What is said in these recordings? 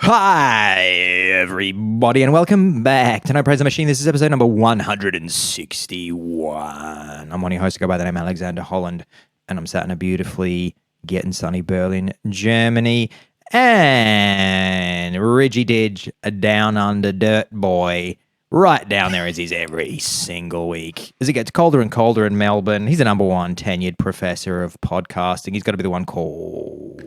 Hi, everybody, and welcome back to No Praise the Machine. This is episode number 161. I'm one of your hosts, I go by the name Alexander Holland, and I'm sat in a beautifully getting sunny Berlin, Germany, and Ridgy Didge, a down under dirt boy, right down there as he's every single week. As it gets colder and colder in Melbourne, he's the number one tenured professor of podcasting. He's got to be the one called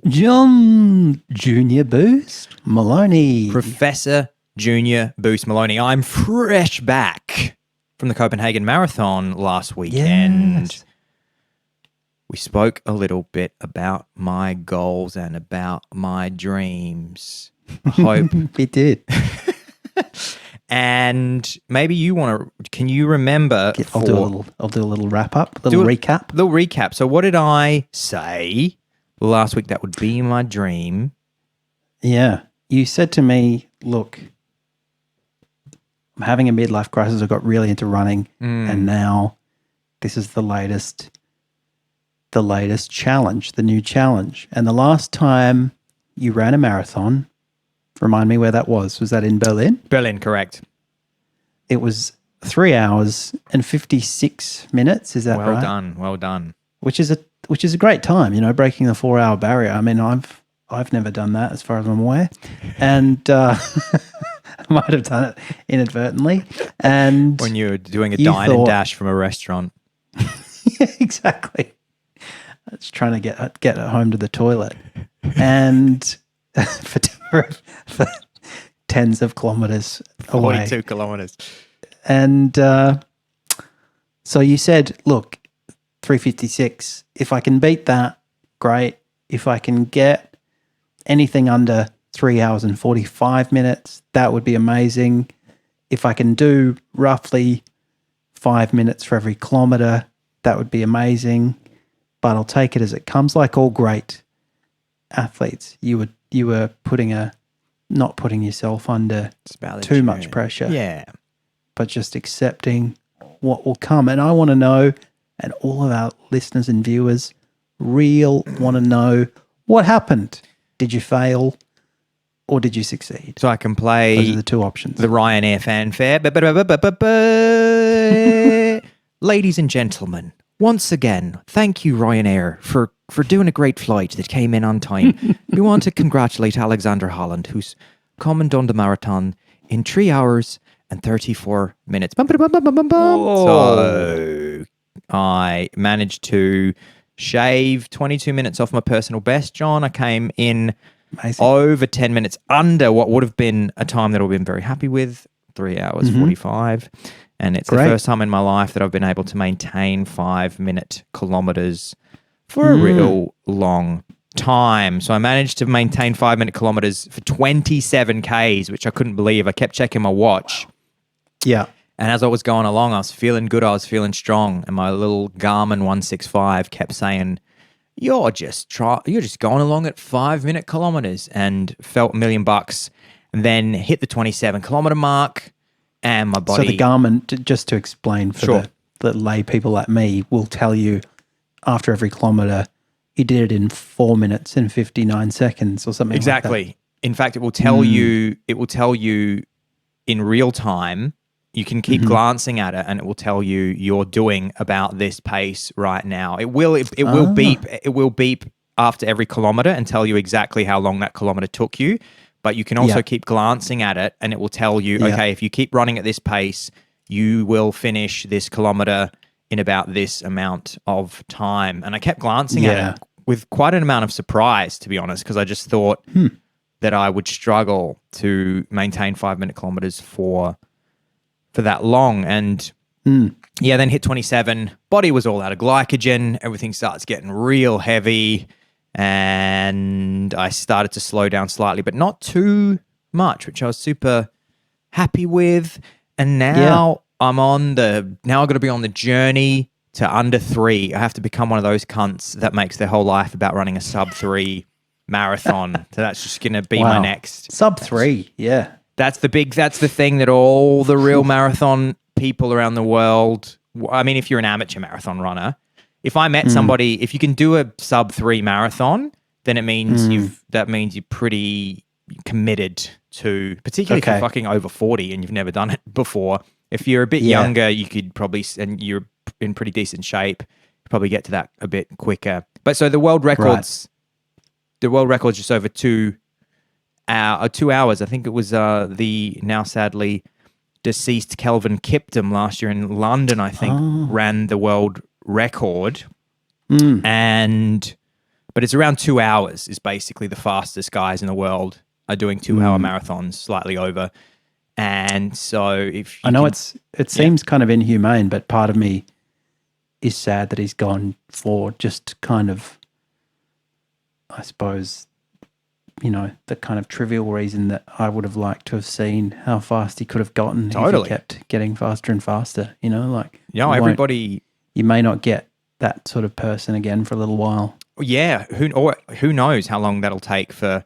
John Junior Boost Maloney. Professor Junior Boost Maloney. I'm fresh back from the Copenhagen Marathon last weekend. Yes. We spoke a little bit about my goals and about my dreams. Hope. We did. And maybe you want to, can you remember? I'll do a little wrap up, recap. Little recap. So what did I say last week that would be my dream? Yeah. You said to me, look, I'm having a midlife crisis. I got really into running and now this is the latest challenge, the new challenge. And the last time you ran a marathon, remind me where that was. Was that in Berlin? Berlin, correct. It was 3 hours and 56 minutes. Is that right? Well done. Which is a great time, you know, breaking the 4 hour barrier. I mean, I've never done that as far as I'm aware, and I might have done it inadvertently. And when you're doing a dine and dash from a restaurant, yeah, exactly. I was trying to get home to the toilet, and for tens of kilometers away, 42 kilometers, and so you said, look. 356. If I can beat that, great. If I can get anything under 3 hours and 45 minutes, that would be amazing. If I can do roughly 5 minutes for every kilometer, that would be amazing. But I'll take it as it comes. Like all great athletes, you were not putting yourself under too much pressure. Yeah. But just accepting what will come. And I want to know, and all of our listeners and viewers want to know what happened. Did you fail or did you succeed? So I can play Those are the two options. The Ryanair fanfare. Ladies and gentlemen, once again, thank you, Ryanair, for doing a great flight that came in on time. We want to congratulate Alexander Holland, who's coming done the marathon in 3 hours and 34 minutes. So I managed to shave 22 minutes off my personal best, John. I came in over 10 minutes under what would have been a time that I've been very happy with, 3 hours 45. And it's the first time in my life that I've been able to maintain 5-minute kilometers for a real long time. So I managed to maintain 5-minute kilometers for 27 Ks, which I couldn't believe. I kept checking my watch. Yeah. And as I was going along, I was feeling good. I was feeling strong. And my little Garmin 165 kept saying, you're just going along at 5-minute kilometers, and felt $1 million. And then hit the 27-kilometer mark, and my body. So the Garmin, just to explain for the lay people like me, will tell you after every kilometer, you did it in 4 minutes and 59 seconds or something exactly. like that. In fact, it will tell you, in real time. You can keep glancing at it, and it will tell you you're doing about this pace right now. It will beep. It will beep after every kilometer and tell you exactly how long that kilometer took you. But you can also keep glancing at it, and it will tell you, okay, if you keep running at this pace, you will finish this kilometer in about this amount of time. And I kept glancing at it with quite an amount of surprise, to be honest, because I just thought that I would struggle to maintain 5-minute kilometers for that long. And then hit 27, body was all out of glycogen, everything starts getting real heavy, and I started to slow down slightly, but not too much, which I was super happy with. And now I've got to be on the journey to under 3. I have to become one of those cunts that makes their whole life about running a sub 3 marathon. So that's just going to be my next. Sub 3, yeah. That's the thing that all the real marathon people around the world, I mean, if you're an amateur marathon runner, if I met somebody, if you can do a sub 3 marathon, then it means you're pretty committed to, particularly if you're Okay. fucking over 40 and you've never done it before. If you're a bit Yeah. younger, you could probably, and you're in pretty decent shape, probably get to that a bit quicker. But so the world records, just over 2 hours. I think it was the now sadly deceased Kelvin Kiptum last year in London, I think, ran the world record. But it's around 2 hours is basically the fastest guys in the world are doing 2-hour marathons, slightly over. And so if you it seems kind of inhumane, but part of me is sad that he's gone for just kind of, I suppose, the kind of trivial reason that I would have liked to have seen how fast he could have gotten if he kept getting faster and faster, everybody... You may not get that sort of person again for a little while. Yeah, who knows how long that'll take for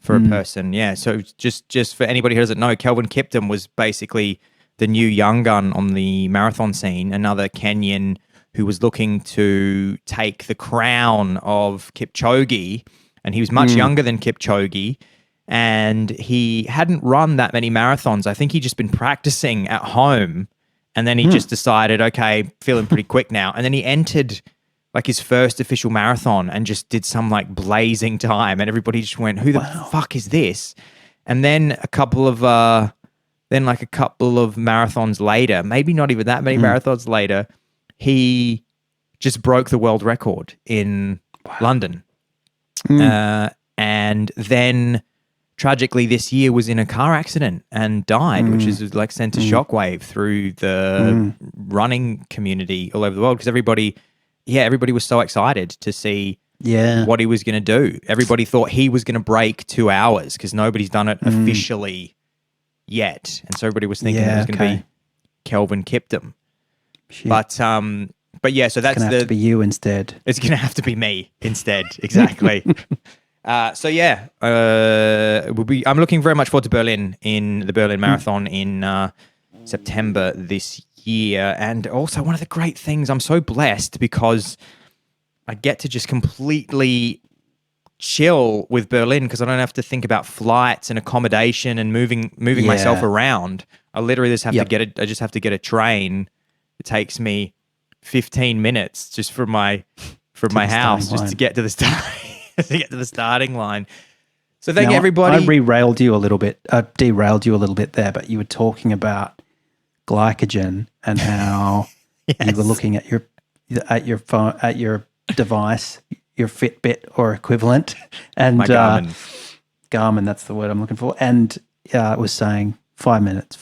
a person. Yeah, so just for anybody who doesn't know, Kelvin Kiptum was basically the new young gun on the marathon scene, another Kenyan who was looking to take the crown of Kipchoge, and he was much younger than Kipchoge, and he hadn't run that many marathons. I think he'd just been practicing at home, and then he just decided, okay, feeling pretty quick now, and then he entered like his first official marathon and just did some like blazing time, and everybody just went, who the fuck is this? And then a couple of marathons later, maybe not even that many marathons later, he just broke the world record in London. And then tragically this year was in a car accident and died, which is like sent a shockwave through the running community all over the world, because everybody was so excited to see what he was going to do. Everybody thought he was going to break 2 hours because nobody's done it officially yet. And so everybody was thinking it was going to be Kelvin Kiptum. Shit. But yeah, so that's going to have to be you instead. It's going to have to be me instead. Exactly. So yeah, I'm looking very much forward to Berlin, in the Berlin Marathon in September this year. And also one of the great things, I'm so blessed because I get to just completely chill with Berlin because I don't have to think about flights and accommodation and moving myself around. I literally just have to get a train. It takes me 15 minutes just from my house just to get to the starting line. So thank you, everybody. I derailed you a little bit there, but you were talking about glycogen and how you were looking at your phone, at your device, your Fitbit or equivalent, and my Garmin, that's the word I'm looking for, and it was saying 5 minutes.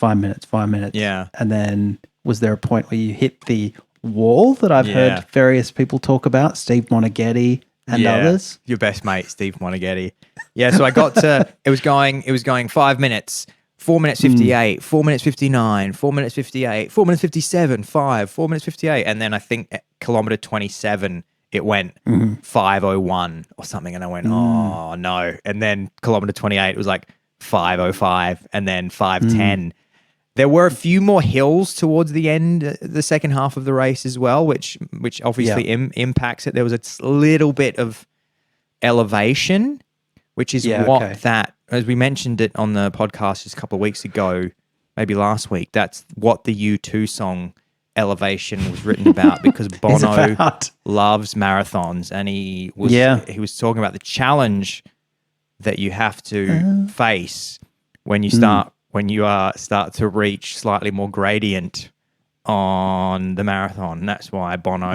Yeah. And then was there a point where you hit the wall that I've heard various people talk about, Steve Monaghetti and others? Your best mate, Steve Monaghetti. Yeah, so I got to, it was going 5 minutes, 4 minutes 58, 4 minutes 59, 4 minutes 58, 4 minutes 57, 4 minutes 58. And then I think at kilometer 27, it went 5:01 or something. And I went, oh no. And then kilometer 28, it was like 5:05 and then 5:10. There were a few more hills towards the end, the second half of the race as well, which obviously impacts it. There was a little bit of elevation, which is that, as we mentioned it on the podcast just a couple of weeks ago, maybe last week, that's what the U2 song Elevation was written about, because Bono loves marathons, and he was talking about the challenge that you have to face when you start to reach slightly more gradient on the marathon. And that's why Bono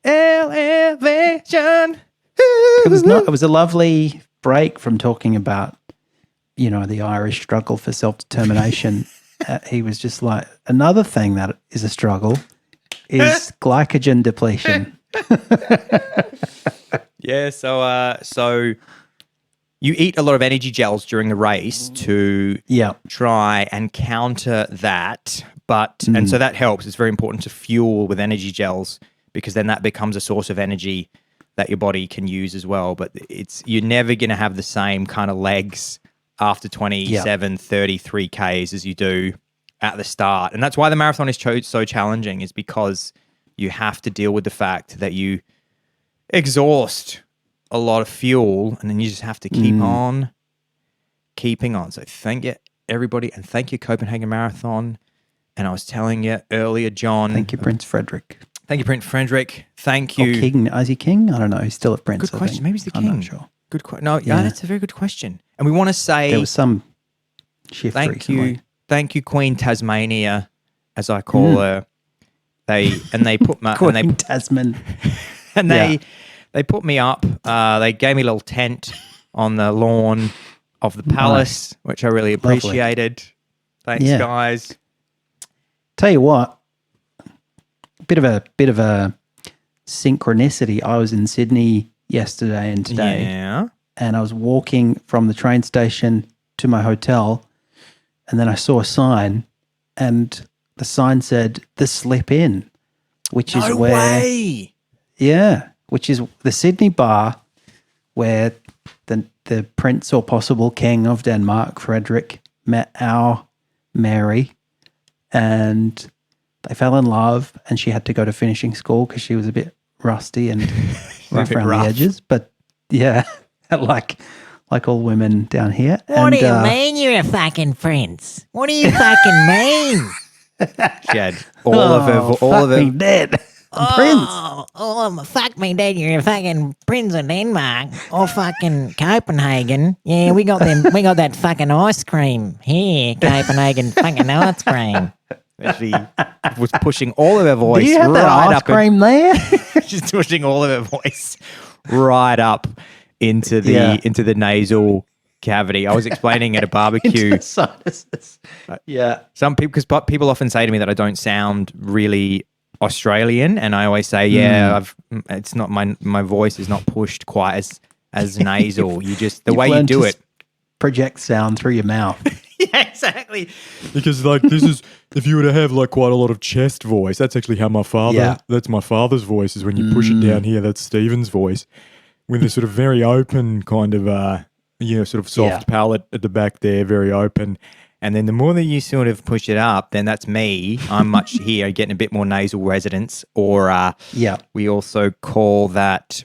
Elevation. It was a lovely break from talking about, the Irish struggle for self-determination. He was just like, another thing that is a struggle is glycogen depletion. Yeah, so you eat a lot of energy gels during the race to try and counter that, and so that helps. It's very important to fuel with energy gels, because then that becomes a source of energy that your body can use as well. But you're never going to have the same kind of legs after 27, 33 Ks as you do at the start. And that's why the marathon is so challenging, is because you have to deal with the fact that you exhaust a lot of fuel, and then you just have to keep on keeping on. So thank you, everybody, and thank you, Copenhagen Marathon. And I was telling you earlier, John. Thank you, Prince Frederick. Thank you, Prince Frederick. Thank you. Or King. Is he king? I don't know. He's still a prince. Good question. Maybe he's the king. I'm not sure. Good question. No, yeah, that's a very good question. And we want to say there was some shift recently. Thank you, Queen Tasmania, as I call her. They put my Queen Tasman, and they put me up. They gave me a little tent on the lawn of the palace, which I really appreciated. Thanks, guys. Tell you what, bit of a synchronicity. I was in Sydney yesterday and today, and I was walking from the train station to my hotel, and then I saw a sign, and the sign said "The Slip In," which is which is the Sydney bar where the prince or possible king of Denmark, Frederick, met our Mary. And they fell in love, and she had to go to finishing school because she was a bit rusty and rough around the edges. But yeah, like all women down here. What do you mean you're a fucking prince? What do you fucking mean? She had all of her dead. Prince. Fuck me dead, you're a fucking prince of Denmark. Or fucking Copenhagen. Yeah, we got that fucking ice cream here, Copenhagen fucking ice cream. She was pushing all of her voice. Do you have that ice cream there? She's pushing all of her voice right up into the nasal cavity. I was explaining at a barbecue. Sinuses. Some people, because people often say to me that I don't sound really Australian, and I always say, it's not my voice is not pushed quite as nasal. You just the way you do it. Project sound through your mouth. Yeah, exactly. Because this is, if you were to have quite a lot of chest voice, that's actually how my father, that's my father's voice, is when you push it down here, that's Stephen's voice. With the sort of very open kind of, sort of soft palate at the back there, very open. And then the more that you sort of push it up, then that's me. I'm much here, getting a bit more nasal resonance. Or we also call that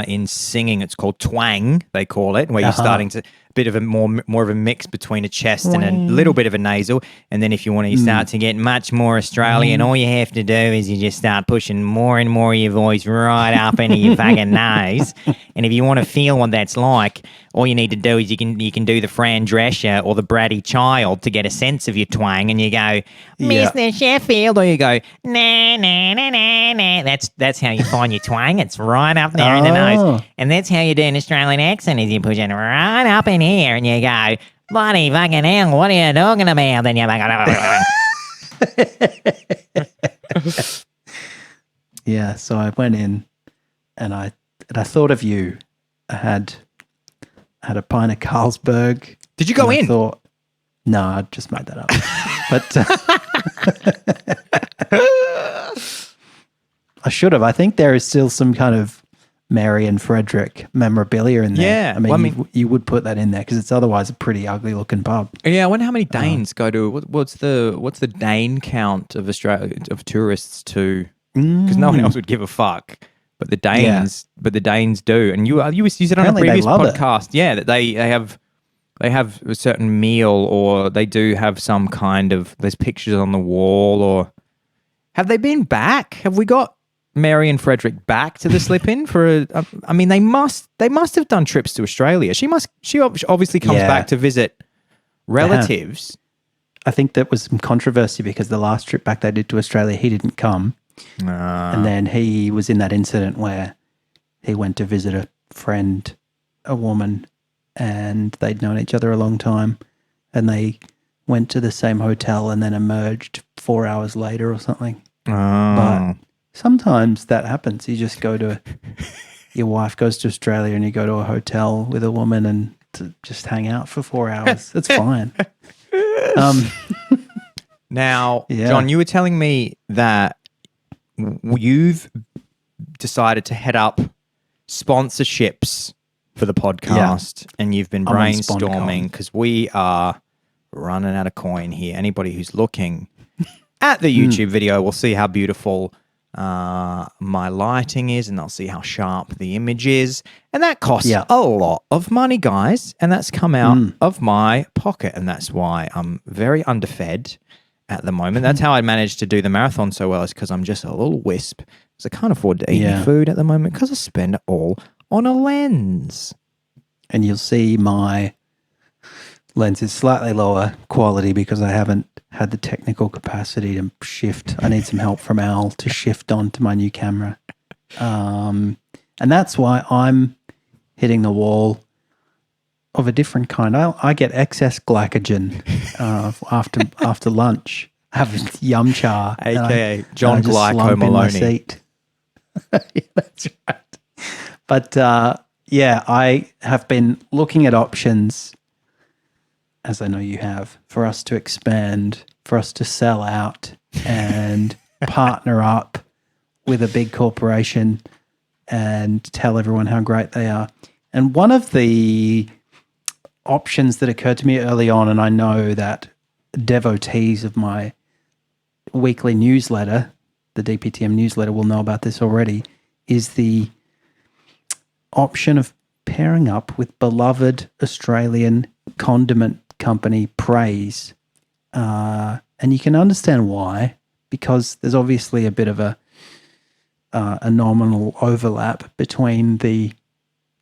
in singing, it's called twang, they call it, where you're starting to bit of a more of a mix between a chest and a little bit of a nasal. And then if you want to start to get much more Australian, all you have to do is you just start pushing more and more of your voice right up into your fucking nose. And if you want to feel what that's like, all you need to do is you can do the Fran Drescher or the Bratty Child to get a sense of your twang, and you go, Mr. Sheffield, or you go, nah, nah, nah, nah, nah. That's how you find your twang. It's right up there in the nose. And that's how you do an Australian accent, is you push it right up in here, and you go, bloody fucking hell, what are you talking about? Then you're like, yeah, so I went in and I thought of you. I had a pint of Carlsberg. Did you go in? No, I just made that up. But I should have. I think there is still some kind of Mary and Frederick memorabilia in there. Yeah. I mean, you would put that in there because it's otherwise a pretty ugly looking pub. Yeah, I wonder how many Danes go to, what's the Dane count of Australia, of tourists to, because no one else would give a fuck. But the Danes do. And you said on a previous podcast, that they have a certain meal, or they do have some kind of, there's pictures on the wall, or have they been back? Have we got Mary and Frederick back to the slip-in for I mean, they must have done trips to Australia. She obviously comes back to visit relatives. I think that was some controversy because the last trip back they did to Australia, he didn't come. And then he was in that incident where he went to visit a friend, a woman, and they'd known each other a long time, and they went to the same hotel and then emerged 4 hours later or something. But sometimes that happens. You just go to, your wife goes to Australia and you go to a hotel with a woman and to just hang out for 4 hours. That's fine. Now, John, you were telling me that you've decided to head up sponsorships for the podcast, and you've been brainstorming because we are running out of coin here. Anybody who's looking at the YouTube video will see how beautiful my lighting is, and they'll see how sharp the image is. And that costs Yeah. a lot of money, guys. And that's come out of my pocket. And that's why I'm very underfed at the moment. That's how I managed to do the marathon so well, is because I'm just a little wisp. Because I can't afford to eat any food at the moment because I spend it all on a lens. And you'll see my lens is slightly lower quality because I haven't had the technical capacity to shift. I need some help from Al to shift onto my new camera. And that's why I'm hitting the wall of a different kind. I get excess glycogen after lunch. I have yum cha. AKA John just Glyco slump in my Maloney. seat. Yeah, that's right. But I have been looking at options, as I know you have, for us to expand, for us to sell out and partner up with a big corporation and tell everyone how great they are. And one of the options that occurred to me early on, and I know that devotees of my weekly newsletter, the DPTM newsletter, will know about this already, is the option of pairing up with beloved Australian condiment company Praise. And you can understand why, because there's obviously a bit of a nominal overlap between the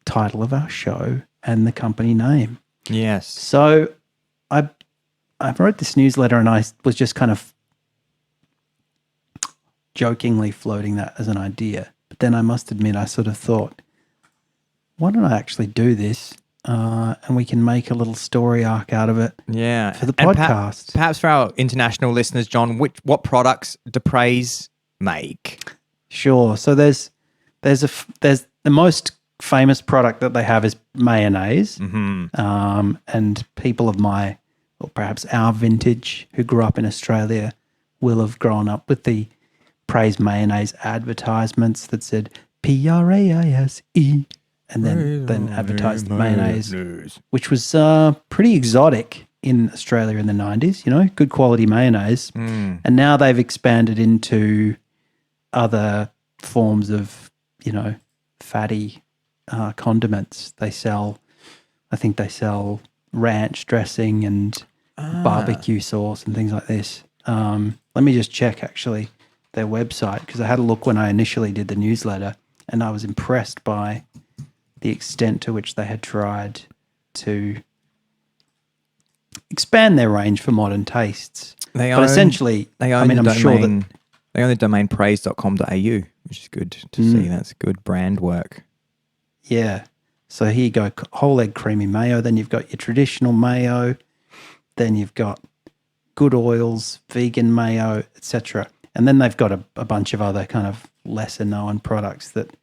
title of our show and the company name. Yes. So I wrote this newsletter and I was just kind of jokingly floating that as an idea. But then I must admit, I sort of thought, why don't I actually do this? And we can make a little story arc out of it. Yeah. For the And podcast. perhaps for our international listeners, John, what products do Praise make? Sure. So there's the most famous product that they have is mayonnaise. And people of my, or perhaps our vintage, who grew up in Australia, will have grown up with the Praise mayonnaise advertisements that said Praise, and then advertised the mayonnaise, which was pretty exotic in Australia in the 90s. You know, good quality mayonnaise, and now they've expanded into other forms of, you know, fatty condiments. I think they sell ranch dressing and barbecue sauce and things like this. Let me just check actually their website, because I had a look when I initially did the newsletter and I was impressed by the extent to which they had tried to expand their range for modern tastes. They I'm sure that they own the domain praise.com.au, which is good to see. That's good brand work. Yeah. So here you go, whole egg creamy mayo. Then you've got your traditional mayo. Then you've got good oils, vegan mayo, etc. And then they've got a bunch of other kind of lesser known products that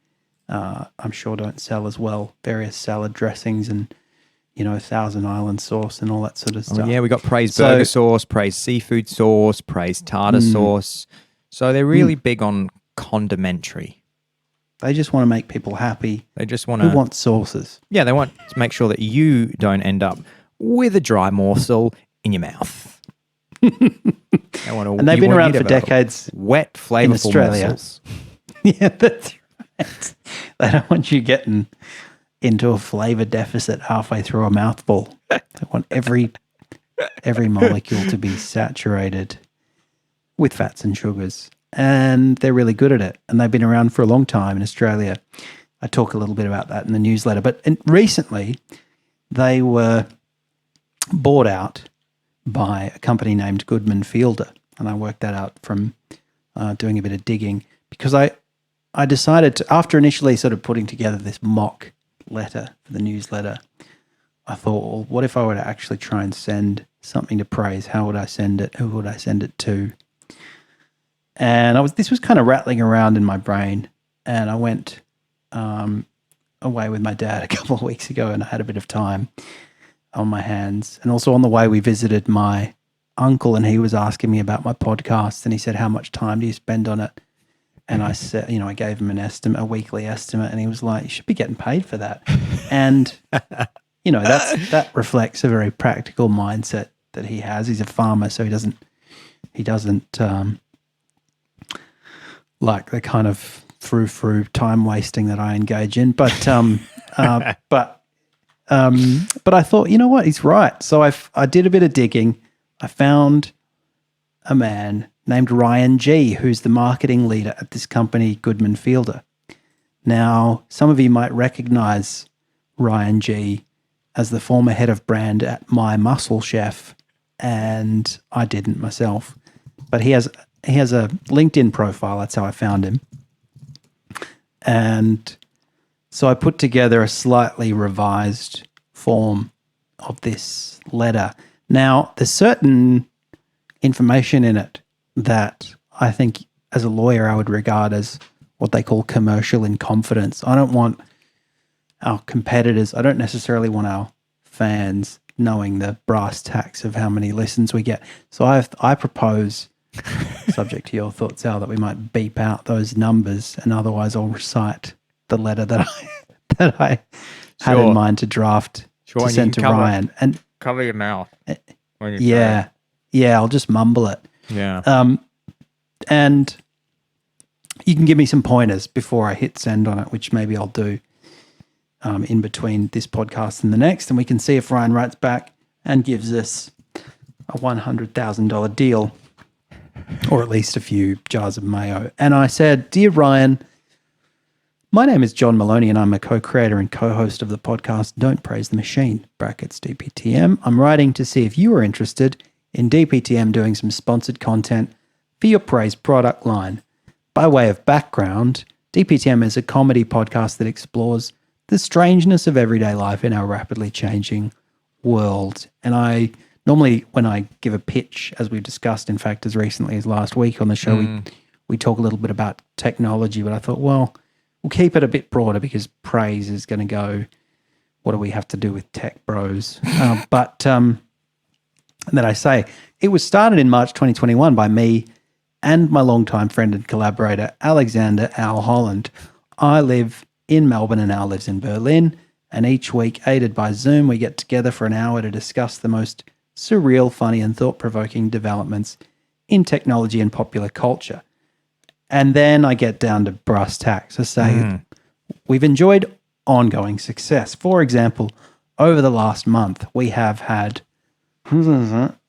I'm sure don't sell as well. Various salad dressings and, you know, Thousand Island sauce and all that sort of stuff. Oh, yeah, we got Praise burger sauce, Praise seafood sauce, Praise tartar sauce. So they're really big on condimentary. They just want to make people happy. They just want to... Who wants sauces? Yeah, they want to make sure that you don't end up with a dry morsel in your mouth. And they've been around for decades. Wet, flavorful in Australia. morsels. Yeah, that's right. They don't want you getting into a flavor deficit halfway through a mouthful. They want every molecule to be saturated with fats and sugars. And they're really good at it. And they've been around for a long time in Australia. I talk a little bit about that in the newsletter. But recently, they were bought out by a company named Goodman Fielder. And I worked that out from doing a bit of digging, because I decided to, after initially sort of putting together this mock letter for the newsletter, I thought, well, what if I were to actually try and send something to Praise? How would I send it? Who would I send it to? And this was kind of rattling around in my brain, and I went away with my dad a couple of weeks ago, and I had a bit of time on my hands. And also on the way, we visited my uncle, and he was asking me about my podcast, and he said, how much time do you spend on it? And I said, you know, I gave him an estimate, a weekly estimate, and he was like, you should be getting paid for that. And, you know, that reflects a very practical mindset that he has. He's a farmer, so he doesn't like the kind of frou time wasting that I engage in. But but I thought, you know what, he's right. So I did a bit of digging. I found a man named Ryan G, who's the marketing leader at this company, Goodman Fielder. Now, some of you might recognize Ryan G as the former head of brand at My Muscle Chef, and I didn't myself. But he has a LinkedIn profile. That's how I found him. And so I put together a slightly revised form of this letter. Now, there's certain information in it that I think as a lawyer I would regard as what they call commercial in confidence. I don't want our competitors, I don't necessarily want our fans knowing the brass tacks of how many listens we get. So I propose, subject to your thoughts, Al, that we might beep out those numbers, and otherwise I'll recite the letter that I had in mind to draft to send to Ryan. And cover your mouth. Yeah, I'll just mumble it. Yeah. And you can give me some pointers before I hit send on it, which maybe I'll do in between this podcast and the next, and we can see if Ryan writes back and gives us a $100,000 deal, or at least a few jars of mayo. And I said, "Dear Ryan, my name is John Maloney, and I'm a co-creator and co-host of the podcast Don't Praise the Machine, brackets DPTM. I'm writing to see if you are interested in DPTM doing some sponsored content for your praise product line. By way of background, DPTM is a comedy podcast that explores the strangeness of everyday life in our rapidly changing world." And I normally, when I give a pitch, as we've discussed, in fact, as recently as last week on the show, we talk a little bit about technology, but I thought, well, we'll keep it a bit broader because praise is going to go, what do we have to do with tech bros? And then I say, it was started in March 2021 by me and my longtime friend and collaborator, Alexander Al Holland. I live in Melbourne and Al lives in Berlin, and each week, aided by Zoom, we get together for an hour to discuss the most surreal, funny, and thought-provoking developments in technology and popular culture. And then I get down to brass tacks. I say, we've enjoyed ongoing success. For example, over the last month, we have had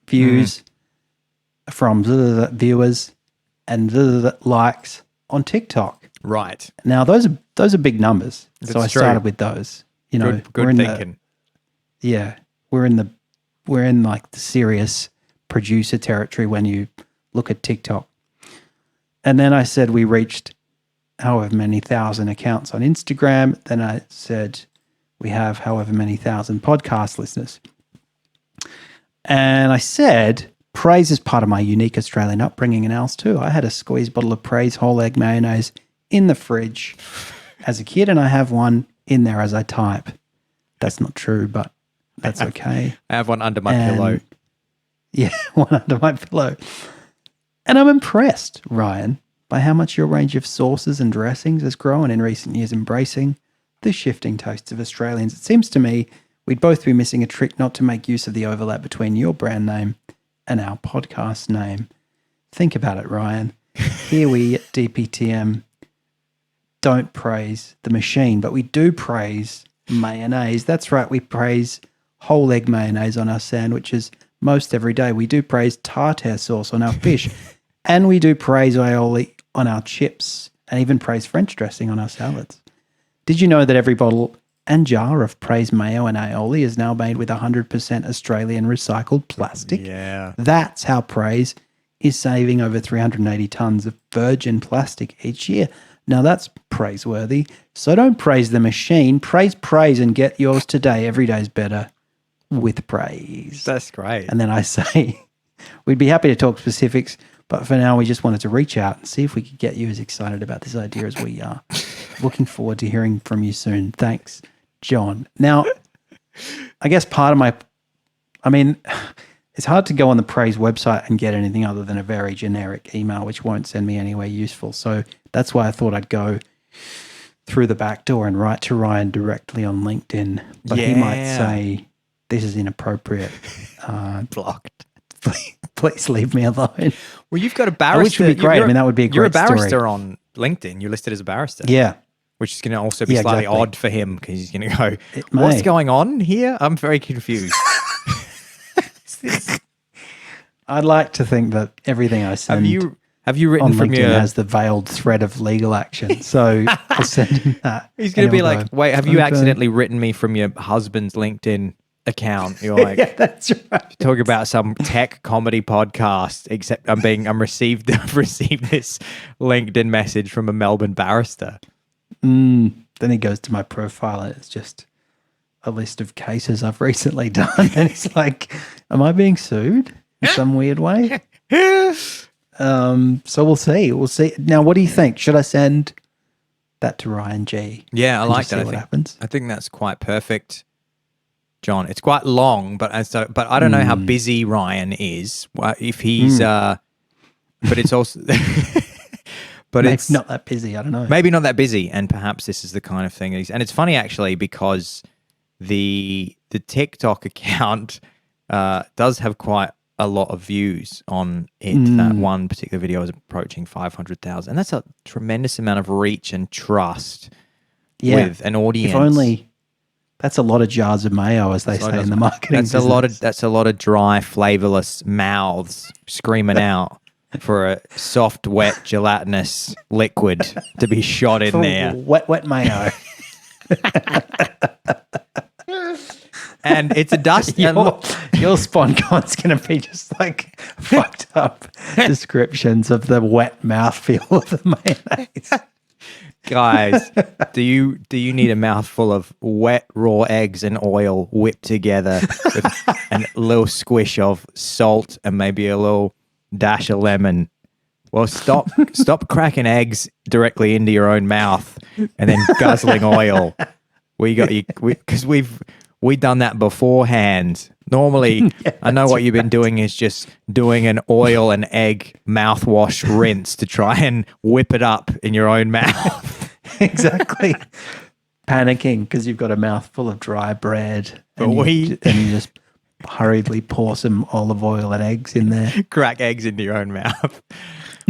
views from viewers and likes on TikTok. Right. Now, those are big numbers. That's so I true. started with those. You know, good thinking. We're in like the serious producer territory when you look at TikTok. And then I said we reached however many thousand accounts on Instagram. Then I said we have however many thousand podcast listeners. And I said praise is part of my unique Australian upbringing and Al's too. I had a squeeze bottle of Praise whole egg mayonnaise in the fridge as a kid, and I have one in there as I type. That's not true, but that's okay. I have one under my pillow. Yeah, one under my pillow. And I'm impressed, Ryan, by how much your range of sauces and dressings has grown in recent years, embracing the shifting tastes of Australians. It seems to me we'd both be missing a trick not to make use of the overlap between your brand name and our podcast name. Think about it, Ryan. Here we at DPTM don't praise the machine, but we do praise mayonnaise. That's right, we praise whole egg mayonnaise on our sandwiches most every day. We do praise tartare sauce on our fish, and we do praise aioli on our chips, and even praise French dressing on our salads. Did you know that every bottle and jar of praise mayo and aioli is now made with 100% Australian recycled plastic? Yeah. That's how praise is saving over 380 tons of virgin plastic each year. Now that's praiseworthy. So don't praise the machine. Praise, and get yours today. Every day's better with praise. That's great. And then I say, we'd be happy to talk specifics, but for now we just wanted to reach out and see if we could get you as excited about this idea as we are. Looking forward to hearing from you soon. Thanks, John. Now, I guess it's hard to go on the Praise website and get anything other than a very generic email, which won't send me anywhere useful. So that's why I thought I'd go through the back door and write to Ryan directly on LinkedIn. But he might say, this is inappropriate. Blocked. Please leave me alone. Well, you've got a barrister. Which would be great. I mean, that would be a You're a great story. barrister on LinkedIn. You're listed as a barrister. Yeah. Which is going to also be slightly exactly. odd for him because he's going to go, It what's may. going on here? I'm very confused. I'd like to think that everything I send Have you written on from LinkedIn your... has the veiled thread of legal action. So I'll send him that. He's going to be and he'll like, go, wait, have you "Okay." accidentally written me from your husband's LinkedIn account? You're like, Yeah, that's right. talking about some tech comedy podcast, except I've received this LinkedIn message from a Melbourne barrister. Then he goes to my profile and it's just a list of cases I've recently done. And he's like, am I being sued in some weird way? So we'll see. We'll see. Now, what do you think? Should I send that to Ryan G? Yeah, I and like just that. see what happens? I think that's quite perfect, John. It's quite long, but I don't know how busy Ryan is. If he's, but it's also, but Maybe it's not that busy. I don't know. maybe not that busy, and perhaps this is the kind of thing. And it's funny actually because the TikTok account does have quite a lot of views on it. That one particular video is approaching 500,000, and that's a tremendous amount of reach and trust with an audience. If only that's a lot of jars of mayo, as they say in the marketing. That's a lot of dry, flavorless mouths screaming out for a soft, wet, gelatinous liquid to be shot in there. Wet mayo. And it's a dust. Your SponCon's going to be just like fucked up descriptions of the wet mouthfeel of the mayonnaise. Guys, do you need a mouthful of wet raw eggs and oil whipped together with a little squish of salt and maybe a little dash of lemon? Well, stop cracking eggs directly into your own mouth and then guzzling oil. Because we've done that beforehand. Normally, I know what you've been doing is just doing an oil and egg mouthwash rinse to try and whip it up in your own mouth. Exactly. Panicking because you've got a mouthful of dry bread and you just hurriedly pour some olive oil and eggs in there. Crack eggs into your own mouth.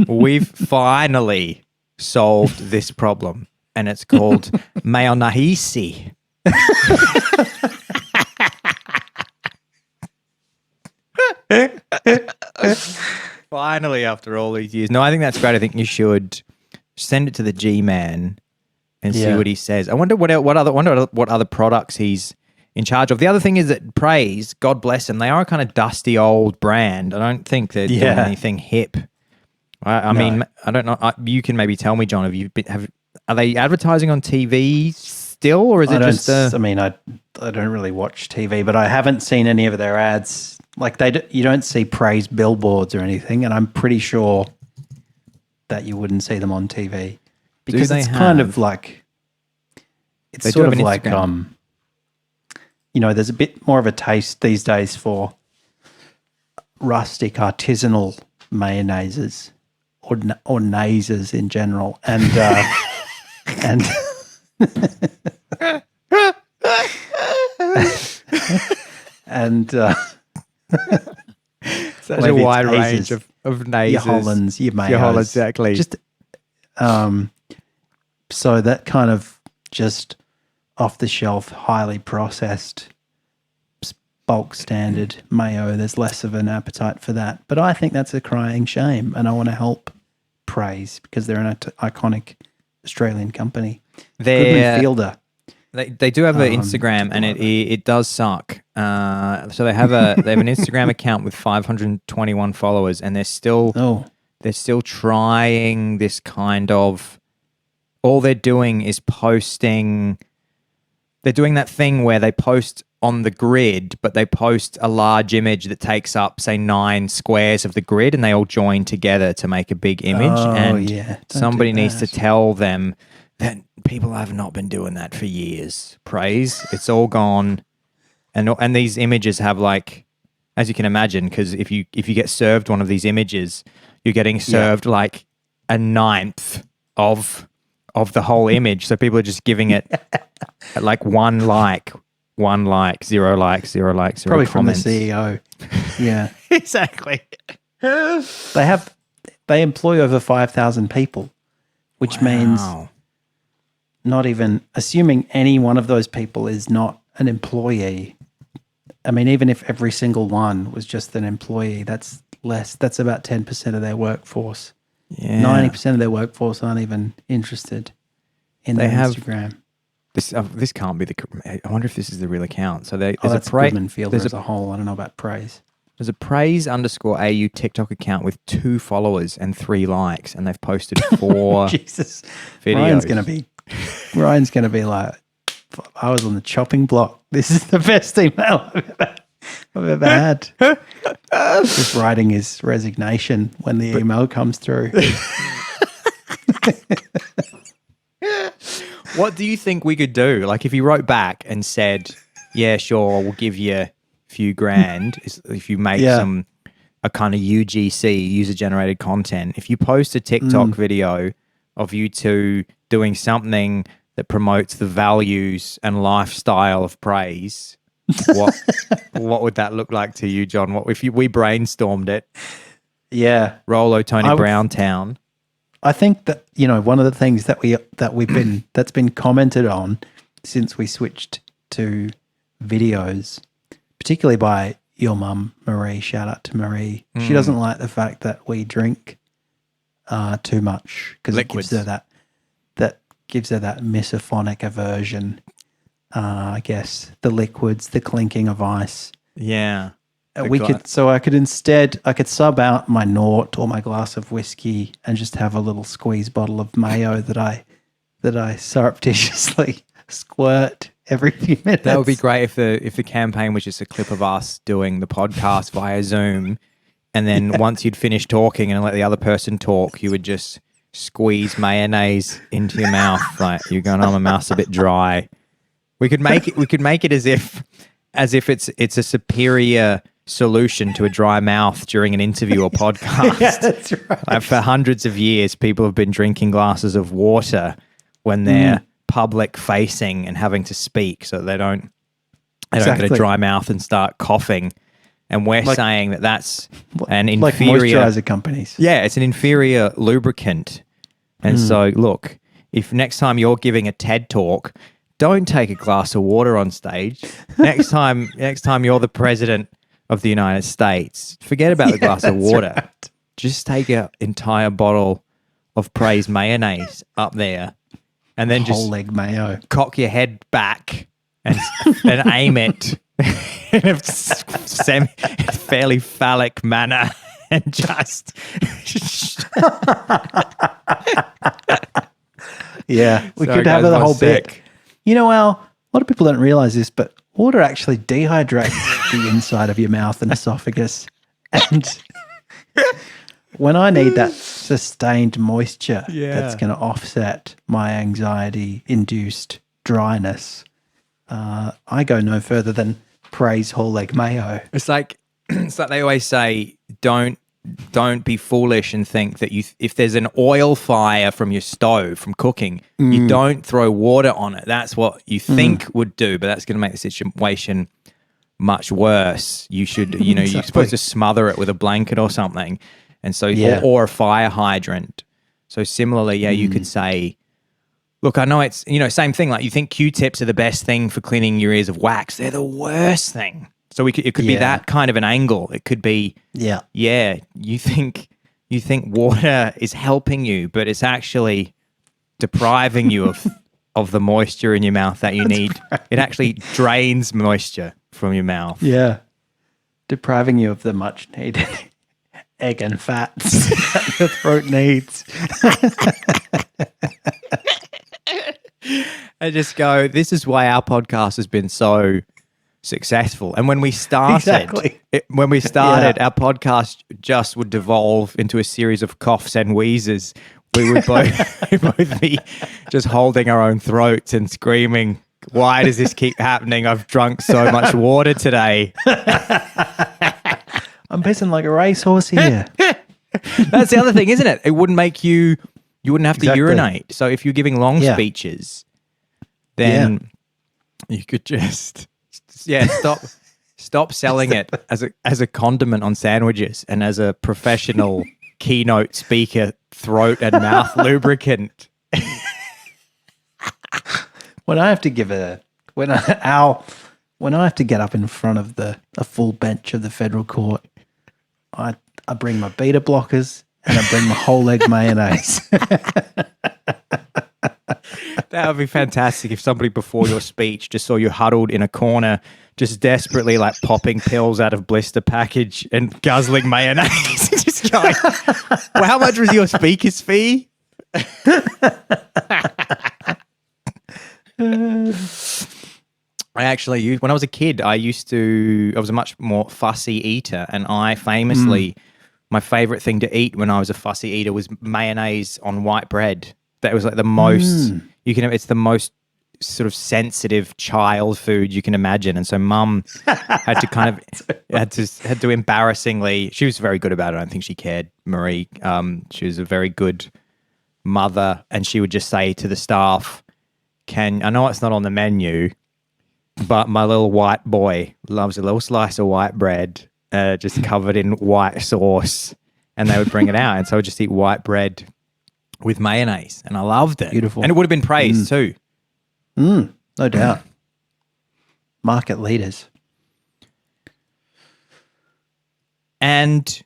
We've finally solved this problem, and it's called mayonnaise. Finally, after all these years. No, I think that's great. I think you should send it to the G-Man and see what he says. I wonder what other products he's in charge of. The other thing is that Praise, God bless them, they are a kind of dusty old brand. I don't think they're doing anything hip. I mean, I don't know. You can maybe tell me, John. Are they advertising on TV still, or is it just? I mean, I don't really watch TV, but I haven't seen any of their ads. Like you don't see Praise billboards or anything, and I'm pretty sure that you wouldn't see them on TV because it's kind of like it's sort of like there's a bit more of a taste these days for rustic artisanal mayonnaises or naises in general, and such a wide range of naises. Your Hollands, your Mayos. Your Hollands, exactly. Just so that kind of just off the shelf, highly processed, bulk standard mayo. There's less of an appetite for that, but I think that's a crying shame, and I want to help Praise because they're an iconic Australian company. Goodman Fielder. They do have an Instagram, and it does suck. So they have an Instagram account with 521 followers, and they're still trying this kind of. All they're doing is posting. They're doing that thing where they post on the grid, but they post a large image that takes up, say, 9 squares of the grid, and they all join together to make a big image. Somebody needs to tell them that people have not been doing that for years. Praise, it's all gone, and these images have, like, as you can imagine, because if you get served one of these images, you're getting served like a ninth of the whole image. So people are just giving it like one like, 0 likes, 0 likes, 0 Probably comments. from the CEO. Yeah. Exactly. They employ over 5,000 people, which means Wow. not even assuming any one of those people is not an employee. I mean, even if every single one was just an employee, that's less. That's about 10% of their workforce. Yeah. 90% of their workforce aren't even interested in their Instagram. This can't be the. I wonder if this is the real account. So there's That's a praise. Goodman Fielder as a whole. I don't know about praise. There's a praise_AU TikTok account with 2 followers and 3 likes, and they've posted 4 Jesus, videos. Ryan's gonna be like, I was on the chopping block. This is the best email I've ever had. Just writing his resignation when the email comes through. What do you think we could do? Like, if he wrote back and said, "Yeah, sure, we'll give you a few grand if you make a kind of UGC, user-generated content. If you post a TikTok video of you two doing something that promotes the values and lifestyle of praise, what would that look like to you, John? What if we brainstormed it? Yeah, Rolo Tony Brown Town. I think that one of the things that's been commented on since we switched to videos, particularly by your mum, Marie. Shout out to Marie. She doesn't like the fact that we drink too much because it gives her that misophonic aversion. I guess the liquids, the clinking of ice. Yeah. I could sub out my Nort or my glass of whiskey and just have a little squeeze bottle of Mayo that I surreptitiously squirt every few minutes. That would be great if the campaign was just a clip of us doing the podcast via Zoom, and then once you'd finished talking and let the other person talk, you would just squeeze mayonnaise into your mouth. Like, you're going, "Oh, my mouth's a bit dry." We could make it as if it's a superior solution to a dry mouth during an interview or podcast. Yeah, that's right. Like, for hundreds of years, people have been drinking glasses of water when they're public facing and having to speak, so they don't get a dry mouth and start coughing. And we're saying that that's an inferior, like moisturizer companies. Yeah, it's an inferior lubricant. And so, look, if next time you're giving a TED talk, don't take a glass of water on stage. Next time you're the president of the United States, forget about the glass of water. Right. Just take an entire bottle of praise mayonnaise up there, and then whole just leg mayo. Cock your head back and aim it in a fairly phallic manner, and just Yeah, we Sorry, could have guys, the I'm whole sick. bit. Al, a lot of people don't realize this, but water actually dehydrates the inside of your mouth and esophagus. And when I need that sustained moisture that's going to offset my anxiety-induced dryness, I go no further than praise whole leg mayo. It's like they always say, don't be foolish and think that if there's an oil fire from your stove from cooking, you don't throw water on it. That's what you think would do, but that's going to make the situation much worse. You should, Exactly. you're supposed to smother it with a blanket or something, and so or a fire hydrant. So similarly, you could say, look, I know it's same thing. Like, you think Q-tips are the best thing for cleaning your ears of wax. They're the worst thing. So it could be that kind of an angle. It could be, you think water is helping you, but it's actually depriving you of the moisture in your mouth that you need. Right. It actually drains moisture from your mouth. Yeah. Depriving you of the much needed egg and fats that your throat needs. I just go, this is why our podcast has been so successful. And when we started, our podcast just would devolve into a series of coughs and wheezes. We would both be just holding our own throats and screaming, "Why does this keep happening? I've drunk so much water today." I'm pissing like a racehorse here. That's the other thing, isn't it? It wouldn't make you wouldn't have to urinate. So if you're giving long speeches, then you could just Stop selling it as a condiment on sandwiches and as a professional keynote speaker throat and mouth lubricant. When I have to get up in front of a full bench of the federal court, I bring my beta blockers and I bring my whole egg mayonnaise. That would be fantastic if somebody before your speech just saw you huddled in a corner, just desperately like popping pills out of blister package and guzzling mayonnaise. Just going, well, how much was your speaker's fee? I actually used, when I was a kid, I was a much more fussy eater, and I famously, my favorite thing to eat when I was a fussy eater was mayonnaise on white bread. That was like the most, it's the most sort of sensitive child food you can imagine. And so mum had to kind of, had to embarrassingly, she was very good about it. I don't think she cared, Marie. She was a very good mother, and she would just say to the staff, I know it's not on the menu, but my little white boy loves a little slice of white bread, just covered in white sauce, and they would bring it out. And so I would just eat white bread with mayonnaise, and I loved it. Beautiful. And it would have been praised too. No doubt. Market leaders. And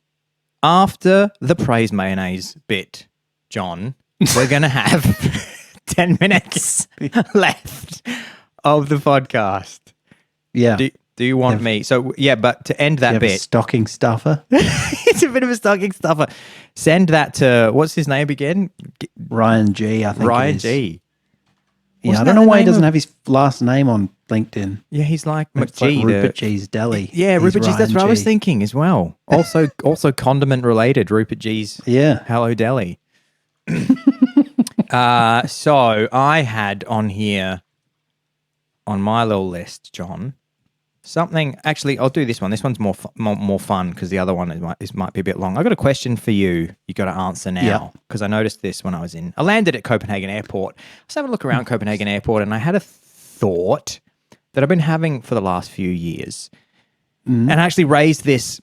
after the praise mayonnaise bit, John, we're going to have 10 minutes left of the podcast. Yeah. Do you want me? So, yeah, but to end that bit. Stocking stuffer. It's a bit of a stocking stuffer. Send that to, what's his name again? Ryan G, I think Ryan it is. G. Yeah, I don't know why he doesn't have his last name on LinkedIn. Yeah, he's like It's McG. like Rupert G's Deli. Yeah, He's Rupert G's. That's Ryan what I was G. thinking as well. Also condiment related, Rupert G's Yeah. Hello Deli. So I had on here, on my little list, John, something. Actually, I'll do this one. This one's more fun because the other one might be a bit long. I got a question for you. You got to answer now because I noticed this when I landed at Copenhagen Airport. I was having a look around Copenhagen Airport, and I had a thought that I've been having for the last few years, and I actually raised this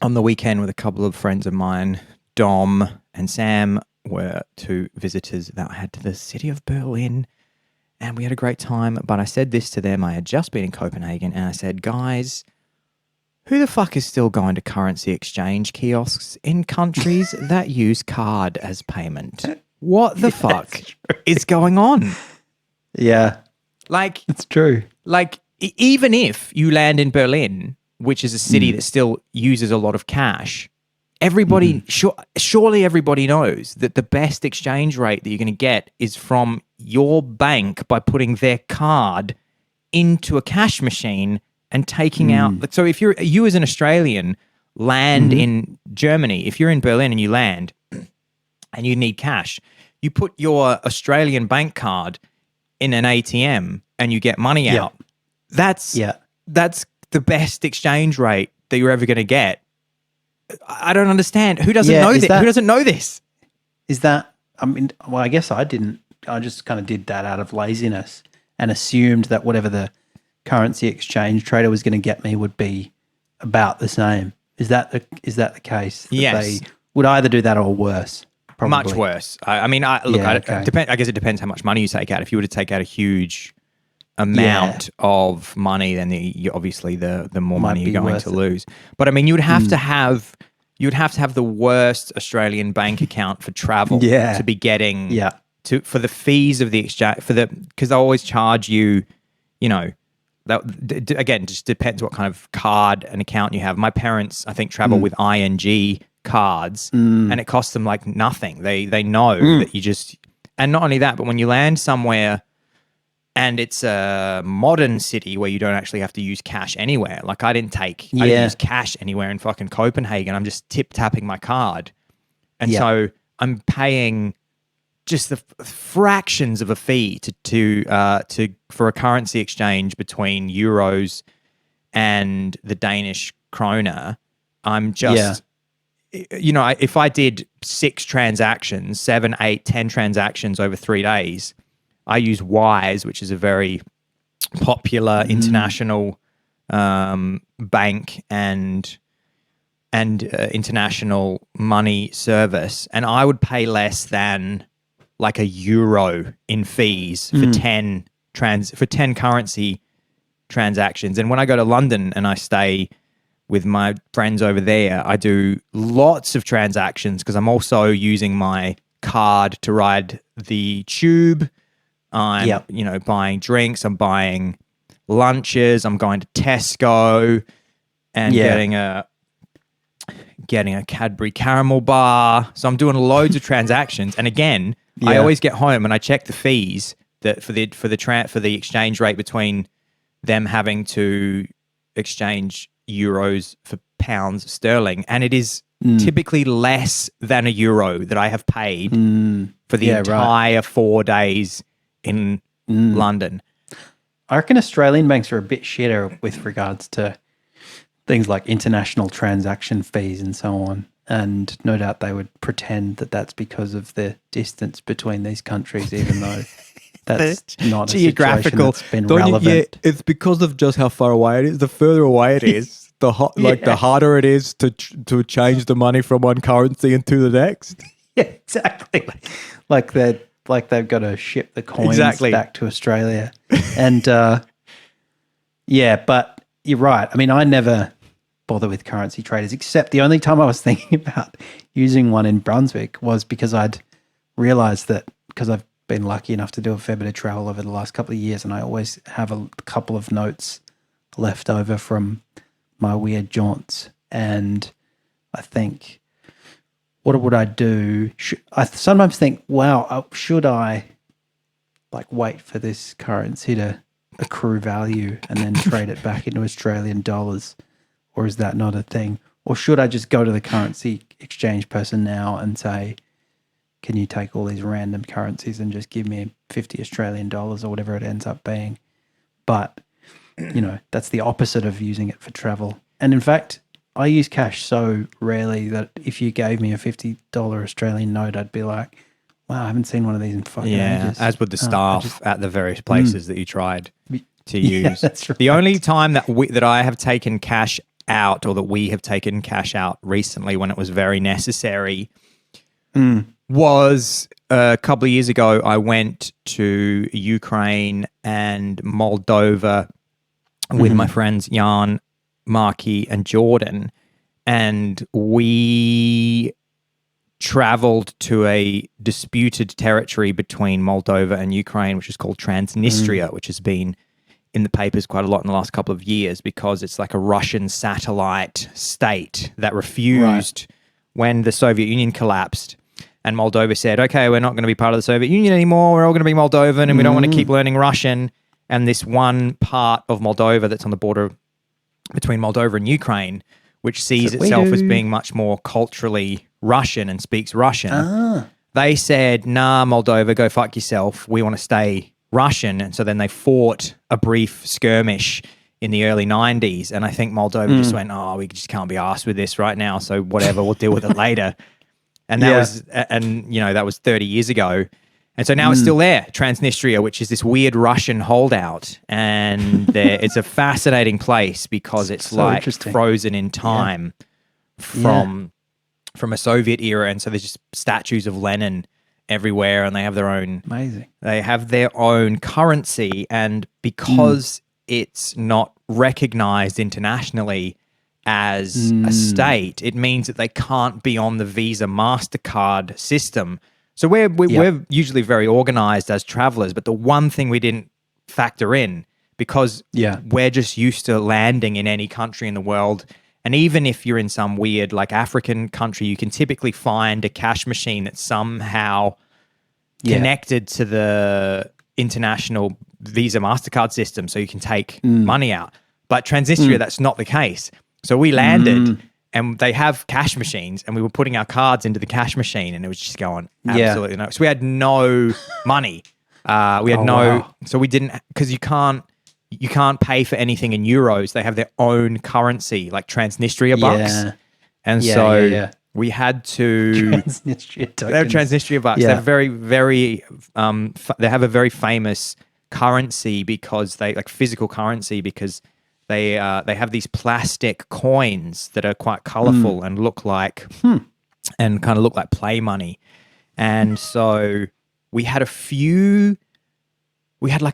on the weekend with a couple of friends of mine. Dom and Sam were two visitors that I had to the city of Berlin. And we had a great time, but I said this to them. I had just been in Copenhagen, and I said, guys, who the fuck is still going to currency exchange kiosks in countries that use card as payment? What the fuck is going on? Yeah. Like, It's true. like even if you land in Berlin, which is a city that still uses a lot of cash, everybody, surely everybody knows that the best exchange rate that you're going to get is from your bank by putting their card into a cash machine and taking out. So if you as an Australian land in Germany, if you're in Berlin and you land and you need cash, you put your Australian bank card in an ATM and you get money out. That's the best exchange rate that you're ever going to get. I don't understand. Who doesn't know this? Who doesn't know this? Is that, I mean, well, I guess I didn't. I just kind of did that out of laziness and assumed that whatever the currency exchange trader was going to get me would be about the same. Is that the case? That Yes. They would either do that or worse. Probably. Much worse. I guess it depends how much money you take out. If you were to take out a huge amount of money, then obviously the more money you're going to lose. But I mean, you'd have to have the worst Australian bank account for travel to be getting for the fees of the exchange because they always charge you, that again just depends what kind of card and account you have. My parents, I think, travel with ING cards, and it costs them like nothing. They know that you just, and not only that, but when you land somewhere and it's a modern city where you don't actually have to use cash anywhere. Like I didn't use cash anywhere in fucking Copenhagen. I'm just tap-tapping my card. And so I'm paying just the fractions of a fee for a currency exchange between euros and the Danish kroner. I'm just, if I did 6 transactions, 7, 8, 10 transactions over 3 days, I use Wise, which is a very popular international bank and international money service, and I would pay less than like €1 in fees for 10 currency transactions. And when I go to London and I stay with my friends over there, I do lots of transactions because I'm also using my card to ride the tube. I'm, buying drinks. I'm buying lunches. I'm going to Tesco and getting a Cadbury caramel bar. So I'm doing loads of transactions. And again, I always get home and I check the fees that for the exchange rate between them having to exchange euros for pounds sterling, and it is typically less than €1 that I have paid for the entire 4 days in London. I reckon Australian banks are a bit shitter with regards to things like international transaction fees and so on. And no doubt they would pretend that that's because of the distance between these countries, even though that's not geographical. That's been relevant. It's because of just how far away it is. The further away it is, the harder it is to change the money from one currency into the next. Yeah, exactly. Like they've got to ship the coins back to Australia. And but you're right. I mean, I never bother with currency traders, except the only time I was thinking about using one in Brunswick was because I'd realized that, because I've been lucky enough to do a fair bit of travel over the last couple of years, and I always have a couple of notes left over from my weird jaunts. And I think, what would I do? I sometimes think, wow, should I wait for this currency to accrue value and then trade it back into Australian dollars? Or is that not a thing? Or should I just go to the currency exchange person now and say, can you take all these random currencies and just give me 50 Australian dollars or whatever it ends up being? But, that's the opposite of using it for travel. And in fact, I use cash so rarely that if you gave me a $50 Australian note, I'd be like, wow, I haven't seen one of these in fucking ages. As would the staff at the various places that you tried to use. Yeah, that's right. The only time that I have taken cash out, or that we have taken cash out recently when it was very necessary, was a couple of years ago. I went to Ukraine and Moldova with my friends Jan, Marky, and Jordan, and we traveled to a disputed territory between Moldova and Ukraine, which is called Transnistria, which has been in the papers quite a lot in the last couple of years because it's like a Russian satellite state that refused when the Soviet Union collapsed. And Moldova said, okay, we're not going to be part of the Soviet Union anymore. We're all going to be Moldovan and we don't want to keep learning Russian. And this one part of Moldova that's on the border between Moldova and Ukraine, which sees itself as being much more culturally Russian and speaks Russian. They said, nah, Moldova, go fuck yourself. We want to stay Russian. And so then they fought a brief skirmish in the early 90s. And I think Moldova just went, we just can't be arsed with this right now. So whatever, we'll deal with it later. And that was 30 years ago. And so now it's still there, Transnistria, which is this weird Russian holdout. And it's a fascinating place because it's so frozen in time from a Soviet era. And so there's just statues of Lenin everywhere, and they have their own currency. And because it's not recognized internationally as a state, it means that they can't be on the Visa MasterCard system. So we're usually very organized as travelers, but the one thing we didn't factor in, because we're just used to landing in any country in the world, and even if you're in some weird African country, you can typically find a cash machine that's somehow connected to the international Visa MasterCard system, so you can take money out. But Transnistria, that's not the case. So we landed and they have cash machines, and we were putting our cards into the cash machine, and it was just going absolutely no. So we had no money. So we didn't, because you can't pay for anything in euros. They have their own currency, like Transnistria bucks. And we had to Transnistria tokens. They're Transnistria bucks. They're very, very they have a very famous currency because physical currency, because they have these plastic coins that are quite colorful and look like and kind of look like play money. And so we had like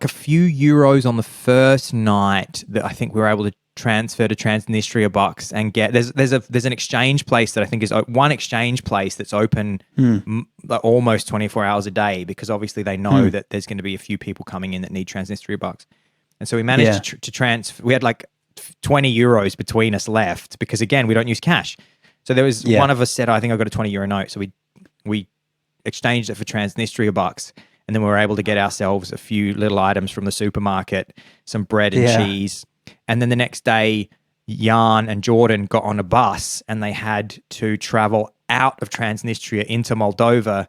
a few euros on the first night that I think we were able to transfer to Transnistria bucks and get. There's an exchange place that I think is one exchange place that's open almost 24 hours a day, because obviously they know that there's going to be a few people coming in that need Transnistria bucks. And so we managed to transfer. We had like 20 euros between us left, because again, we don't use cash. So there was one of us said, I think I've got a 20 euro note. So we exchanged it for Transnistria bucks. And then we were able to get ourselves a few little items from the supermarket, some bread and cheese. And then the next day, Jan and Jordan got on a bus and they had to travel out of Transnistria into Moldova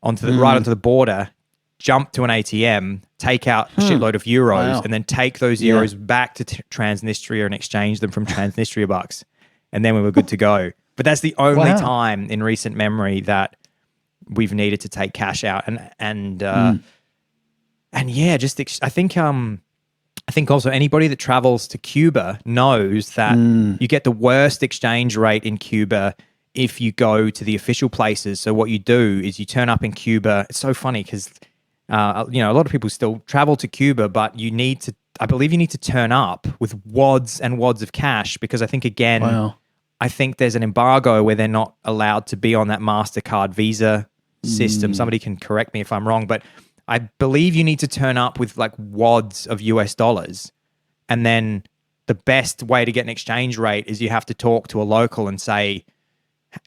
right onto the border, jump to an ATM, take out a shitload of euros, and then take those euros back to Transnistria and exchange them from Transnistria bucks. And then we were good to go. But that's the only time in recent memory that we've needed to take cash out. And yeah, I think also anybody that travels to Cuba knows that you get the worst exchange rate in Cuba if you go to the official places. So what you do is you turn up in Cuba. It's so funny because, a lot of people still travel to Cuba, but I believe you need to turn up with wads and wads of cash, because I think, again, I think there's an embargo where they're not allowed to be on that MasterCard Visa system. Somebody can correct me if I'm wrong, but I believe you need to turn up with like wads of US dollars. And then the best way to get an exchange rate is you have to talk to a local and say,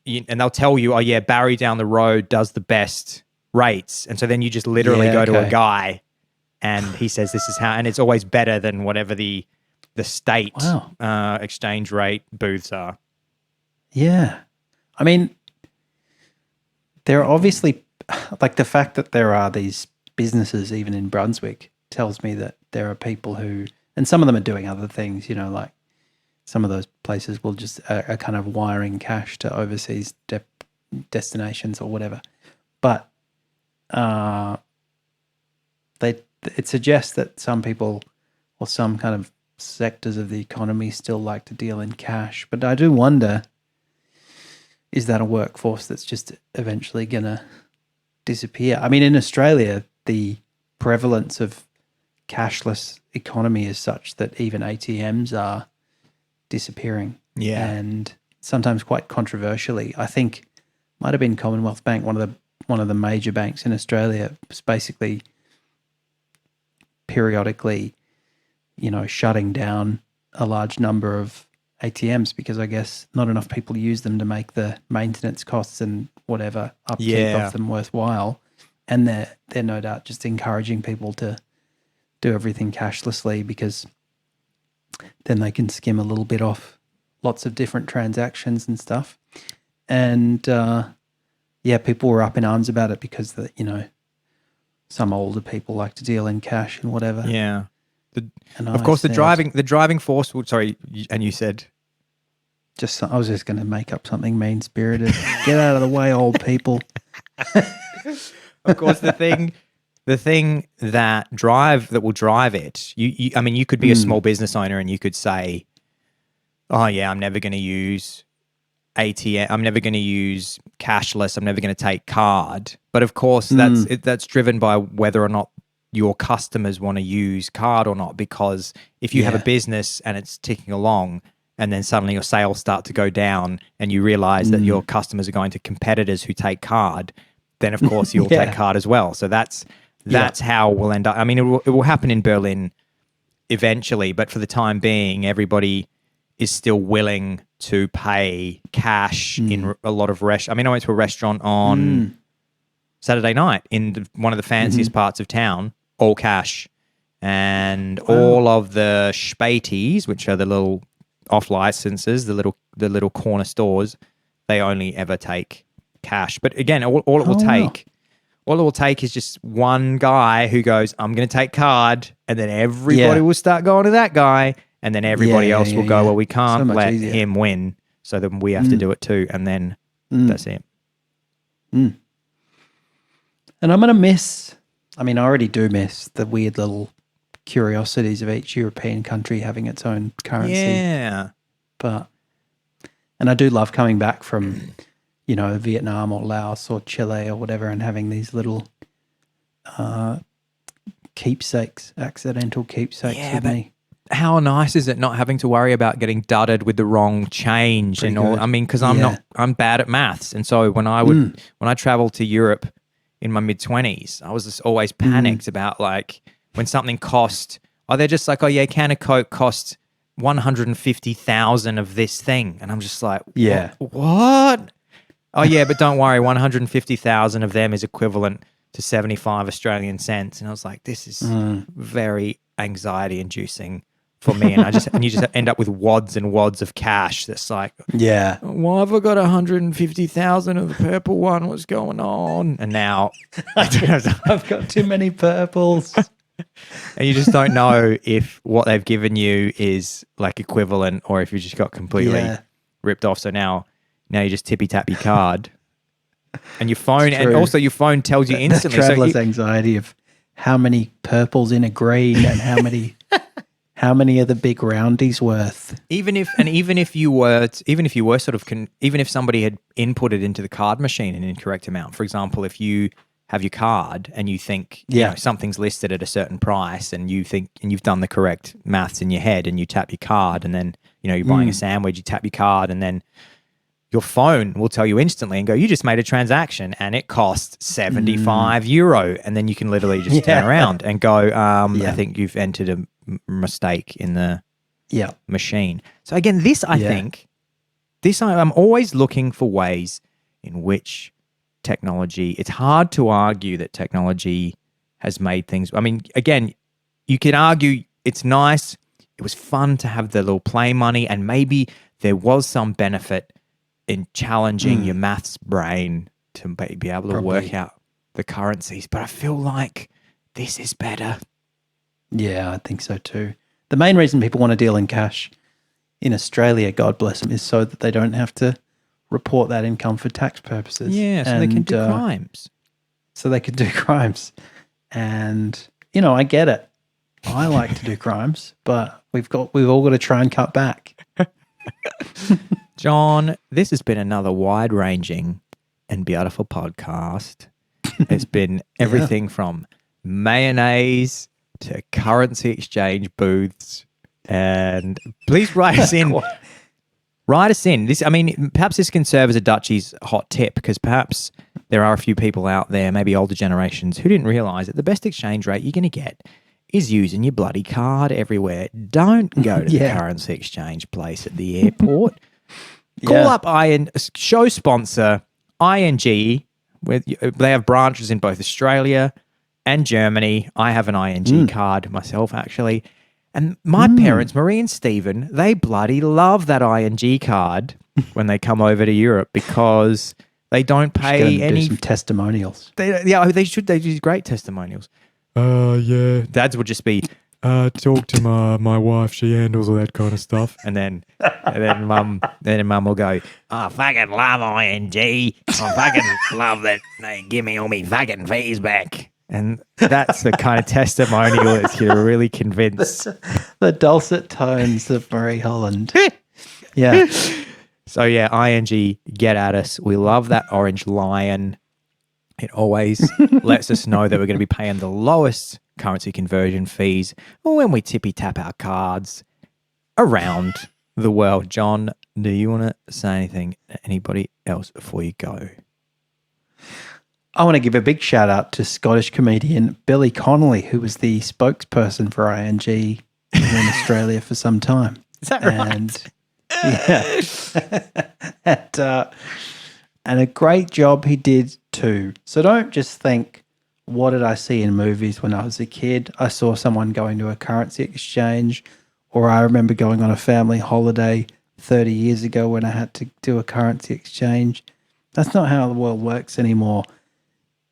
and they'll tell you, oh yeah, Barry down the road does the best rates. And so then you just literally go to a guy and he says, this is how, and it's always better than whatever the state exchange rate booths are. Yeah. I mean, there are obviously, like, the fact that there are these businesses even in Brunswick tells me that there are people who, and some of them are doing other things, like some of those places will just are kind of wiring cash to overseas destinations or whatever. But it suggests that some people or some kind of sectors of the economy still like to deal in cash. But I do wonder, is that a workforce that's just eventually going to disappear? I mean, in Australia, the prevalence of cashless economy is such that even ATMs are disappearing. Yeah. And sometimes quite controversially. I think might have been Commonwealth Bank, one of the major banks in Australia, was basically periodically, shutting down a large number of ATMs because I guess not enough people use them to make the maintenance costs and whatever upkeep of them worthwhile. And they're no doubt just encouraging people to do everything cashlessly, because then they can skim a little bit off lots of different transactions and stuff. And people were up in arms about it because some older people like to deal in cash and whatever. Yeah. The driving force. Sorry, and you said. I was just going to make up something mean-spirited. Get out of the way, old people. Of course, the thing that will drive it. You could be a small business owner and you could say, "Oh yeah, I'm never going to use ATM. I'm never going to use cashless. I'm never going to take card." But of course, that's driven by whether or not your customers want to use card or not. Because if you have a business and it's ticking along, and then suddenly your sales start to go down and you realize that your customers are going to competitors who take card, then of course you'll take card as well. So that's how we'll end up. I mean, it will happen in Berlin eventually, but for the time being, everybody is still willing to pay cash in a lot of I went to a restaurant on Saturday night in one of the fanciest parts of town, all cash. And all of the Spätis, which are the little off licenses, the little corner stores, they only ever take cash. But again, all it will take is just one guy who goes, "I'm going to take card," and then everybody will start going to that guy, and then everybody else will go, "Well, we can't let him win, so then we have to do it too," and then that's it. And I'm going to miss. I mean, I already do miss the weird little curiosities of each European country having its own currency. Yeah. And I do love coming back from, Vietnam or Laos or Chile or whatever, and having these little keepsakes, accidental keepsakes with me. How nice is it not having to worry about getting dudded with the wrong change Pretty and all? good. I mean, because I'm bad at maths, and so when I traveled to Europe in my mid-20s, I was just always panicked about like when something cost. They're just like, a can of Coke costs 150,000 of this thing, and I'm just like, Yeah. what? Oh yeah, but don't worry, 150,000 of them is equivalent to 75 Australian cents, and I was like, this is very anxiety-inducing for me, and you just end up with wads and wads of cash. That's like, Yeah. why have I got 150,000 of the purple one? What's going on? And now I've got too many purples. and you just don't know if what they've given you is like equivalent or if you just got completely ripped off. So now you just tippy tap your card and your phone, and also your phone tells you instantly. Traveler's anxiety of how many purples in a green and how many are the big roundies worth. Even if somebody had inputted into the card machine an incorrect amount, for example, if you have your card and you think something's listed at a certain price, and you think, and you've done the correct maths in your head, and you tap your card, and then you're buying a sandwich, you tap your card, and then your phone will tell you instantly and go, you just made a transaction and it cost 75 euro, and then you can literally just turn around and go, I think you've entered a mistake in the machine. So again, I'm always looking for ways in which technology, it's hard to argue that technology has made things. I mean, again, you could argue it's nice. It was fun to have the little play money, and maybe there was some benefit in challenging your maths brain to be able to work out the currencies. But I feel like this is better. Yeah, I think so too. The main reason people want to deal in cash in Australia, God bless them, is so that they don't have to report that income for tax purposes. Yeah, so they can do crimes. And, I get it. I like to do crimes, but we've all got to try and cut back. John, this has been another wide-ranging and beautiful podcast. It's been everything from mayonnaise to currency exchange booths. And please write us in. Write us in. Perhaps this can serve as a Dutchie's hot tip, because perhaps there are a few people out there, maybe older generations, who didn't realise that the best exchange rate you're going to get is using your bloody card everywhere. Don't go to the currency exchange place at the airport. Call up show sponsor ING. They have branches in both Australia and Germany. I have an ING card myself, actually. And my parents, Marie and Stephen, they bloody love that ING card when they come over to Europe, because they don't pay any. Do some testimonials. They should. They do great testimonials. Dads would just be, talk to my wife. She handles all that kind of stuff. And then mum will go, I fucking love ING. I fucking love that they give me all me fucking fees back. and that's the kind of testimonial that's going to really convince. The dulcet tones of Marie Holland. Yeah. So yeah, ING, get at us. We love that orange lion. It always lets us know that we're going to be paying the lowest currency conversion fees when we tippy tap our cards around the world. John, do you want to say anything to anybody else before you go? I want to give a big shout out to Scottish comedian Billy Connolly, who was the spokesperson for ING in Australia for some time. Is that right? And a great job he did too. So don't just think, what did I see in movies when I was a kid? I saw someone going to a currency exchange, or I remember going on a family holiday 30 years ago when I had to do a currency exchange. That's not how the world works anymore.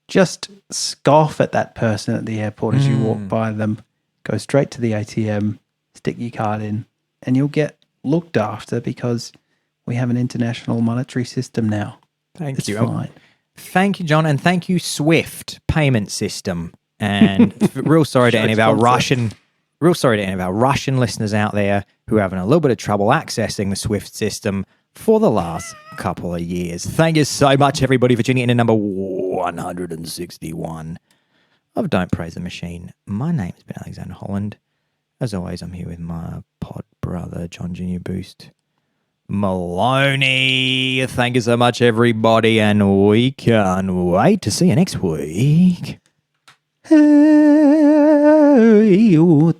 Just scoff at that person at the airport as you walk by them. Go straight to the ATM, stick your card in, and you'll get looked after because we have an international monetary system now. Thank it's you. Fine. Thank you, John, and thank you, Swift payment system. And real sorry to any of our Russian real sorry to any of our Russian listeners out there who are having a little bit of trouble accessing the SWIFT system for the last couple of years. Thank you so much, everybody, for tuning in to number 161 of Don't Praise the Machine. My name's been Alexander Holland. As always, I'm here with my pod brother, John Junior Boost Maloney. Thank you so much, everybody, and we can't wait to see you next week. Hey,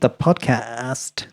the podcast.